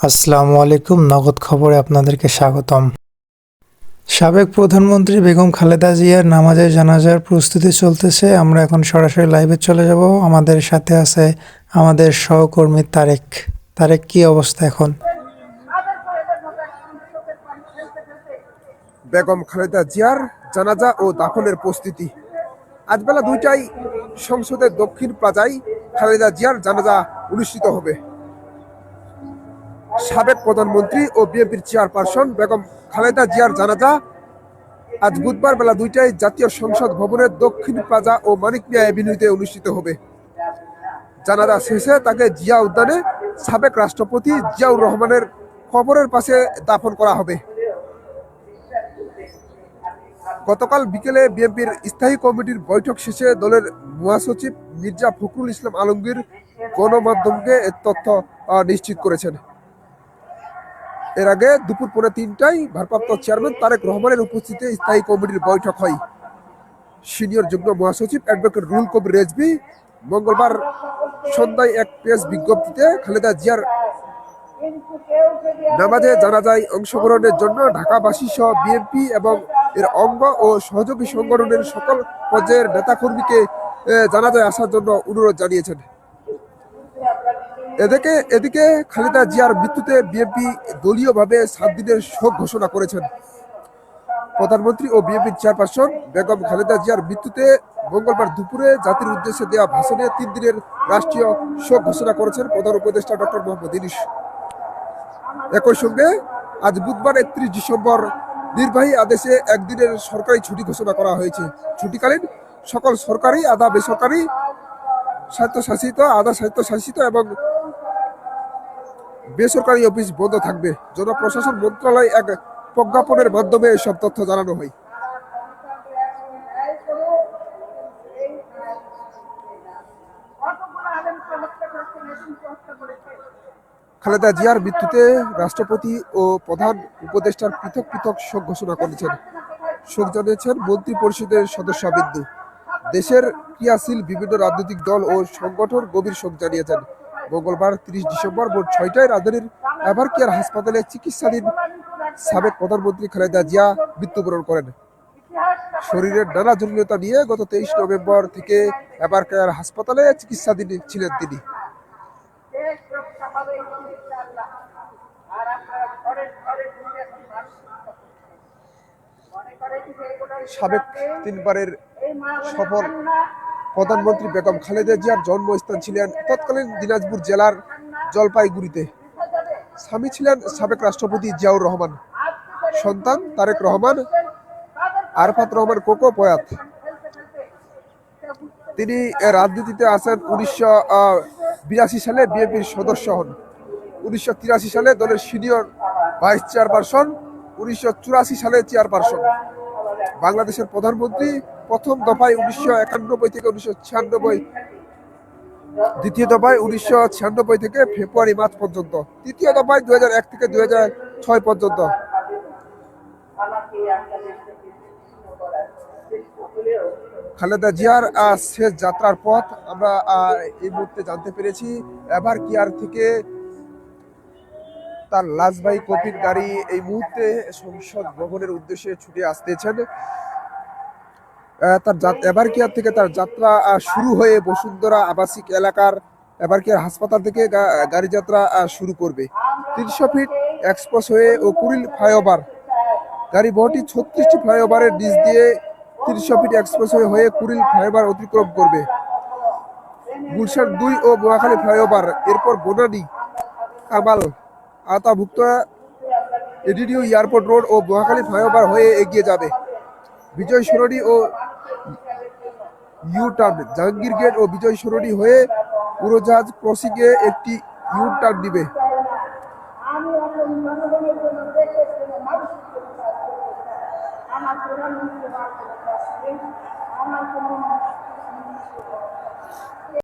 আসসালামু আলাইকুম। নগদ খবরে আপনাদেরকে স্বাগতম। সাবেক প্রধানমন্ত্রী বেগম খালেদা জিয়ার নামাজে জানাজার প্রস্তুতি চলতেছে। আমরা এখন সরাসরি লাইভে চলে যাব। আমাদের সাথে আছে আমাদের সহকর্মী তারেক। তারেক, কি অবস্থা এখন? বেগম খালেদা জিয়ার জানাজা ও দাফনের প্রস্তুতি। আজ বেলা 2টায় সংসদের দক্ষিণ প্লাজায় খালেদা জিয়ার জানাজা অনুষ্ঠিত হবে। সাবেক প্রধানমন্ত্রী ও বিএনপির চেয়ারপারসন বেগম খালেদা জিয়ার জানাজা আজ বুধবার বেলা 2টায় জাতীয় সংসদ ভবনের দক্ষিণ প্লাজা ও মানিক মিয়া অ্যাভিনিউতে অনুষ্ঠিত হবে। জানাজা শেষে তাকে জিয়া উদ্যানে সাবেক রাষ্ট্রপতি জিয়াউর রহমানের কবরের পাশে দাফন করা হবে। গতকাল বিকেলে বিএনপির স্থায়ী কমিটির বৈঠক শেষে দলের মহাসচিব মির্জা ফখরুল ইসলাম আলমগীর গণমাধ্যমকে এ তথ্য নিশ্চিত করেছেন। এর আগে দুপুর 3:30টায় ভারপ্রাপ্ত চেয়ারম্যান তারেক রহমানের উপস্থিতিতে স্থায়ী কমিটির বৈঠক হয়। সিনিয়র যুগ্ম মহাসচিব অ্যাডভোকেট রুহুল কবির রেজভী মঙ্গলবার সন্ধ্যায় এক প্রেস বিজ্ঞপ্তিতে খালেদা জিয়ার নামাজে জানাজায় অংশগ্রহণের জন্য ঢাকাবাসী সহ বিএনপি এবং এর অঙ্গ ও সহযোগী সংগঠনের সকল পর্যায়ের নেতাকর্মীকে জানাজায় আসার জন্য অনুরোধ জানিয়েছেন। এদিকে খালেদা জিয়ার মৃত্যুতে বিএনপি দলীয়ভাবে 7 দিনের শোক ঘোষণা করেছেন। প্রধানমন্ত্রী ও বিএনপির চেয়ারপারসন বেগম খালেদা জিয়ার মৃত্যুতে মঙ্গলবার দুপুরে জাতির উদ্দেশ্যে দেওয়া ভাষণে 3 দিনের রাষ্ট্রীয় শোক ঘোষণা করেছেন প্রধান উপদেষ্টা ডক্টর মোহাম্মদ ইউনূস। একই সঙ্গে আজ বুধবার 31 ডিসেম্বর নির্বাহী আদেশে একদিনের সরকারি ছুটি ঘোষণা করা হয়েছে। ছুটিকালীন সকল সরকারি, আধা বেসরকারি, স্বায়ত্তশাসিত, আধা স্বায়ত্তশাসিত এবং বেসরকারি অফিস বন্ধ থাকবে। জনপ্রশাসন মন্ত্রণালয় এক প্রজ্ঞাপনের মাধ্যমে এসব তথ্য জানানো হয়। খালেদা জিয়ার মৃত্যুতে রাষ্ট্রপতি ও প্রধান উপদেষ্টার পৃথক পৃথক শোক ঘোষণা করেছেন। শোক জানিয়েছেন মন্ত্রী পরিষদের সদস্যবৃন্দ। দেশের ক্রিয়াশীল বিভিন্ন রাজনৈতিক দল ও সংগঠন গভীর শোক জানিয়েছেন। মঙ্গলবার 30 ডিসেম্বর ভোর 6টায় রাজধানীর এভারকেয়ার হাসপাতালে চিকিৎসাধীন সাবেক প্রধানমন্ত্রী খালেদা জিয়া মৃত্যুবরণ করেন। শরীরের নানা জটিলতা নিয়ে গত 23 নভেম্বর থেকে এভারকেয়ার হাসপাতালে চিকিৎসাধীন ছিলেন তিনি। সাবেক 3বারের সফল প্রধানমন্ত্রী বেগম খালেদা জিয়ার জন্মস্থান ছিলেন তৎকালীন দিনাজপুর জেলার জলপাইগুড়িতে। স্বামী ছিলেন সাবেক রাষ্ট্রপতি জিয়াউর রহমান। সন্তান তারেক রহমান, আরাফাত রহমান কোকো প্রয়াত। তিনি রাজনীতিতে আসেন 1982 সালে বিএনপির সদস্য হন। 1983 সালে দলের সিনিয়র ভাইস চেয়ারপারসন, 1984 সালে চেয়ারপারসন। বাংলাদেশের প্রধানমন্ত্রী প্রথম দফায় 1991 থেকে 1996, দ্বিতীয় দফায় 1996 থেকে ফেব্রুয়ারি-মার্চ পর্যন্ত, তৃতীয় দফায় 2001 থেকে 2006 পর্যন্ত। খালেদা জিয়ার শেষ যাত্রার পথ আমরা এই মুহূর্তে জানতে পেরেছি। এভারকেয়ার থেকে তার লাশবাহী কফিন গাড়ি এই মুহূর্তে সংসদ ভবনের উদ্দেশ্যে ছুটে আসতেছেন। তার এভারকেয়ার থেকে তার যাত্রা শুরু হয়ে বসুন্ধরা আবাসিক এলাকার এভারকেয়ার হাসপাতাল থেকে গাড়ি যাত্রা শুরু করবে। 300 ফিট এক্সপ্রেসওয়ে ও কুড়িল ফ্লাইওভার গাড়ি বহরটি 36টি ফ্লাইওভারের নিচ দিয়ে 300 ফিট এক্সপ্রেসওয়ে হয়ে কুড়িল ফ্লাইওভার অতিক্রম করবে। গুলশান 2 ও মহাখালী ফ্লাইওভার, এরপর বনানী, কামাল, আওতাভুক্ত এডিডিউ এয়ারপোর্ট রোড ও মহাখালী ফ্লাইওভার হয়ে এগিয়ে যাবে। বিজয় সরণি ও ইউ টার্ন, জাহাঙ্গীর গেট ও বিজয় সরণি হয়ে উড়োজাহাজ ক্রসিংয়ে একটি ইউ টার্ন নিবে।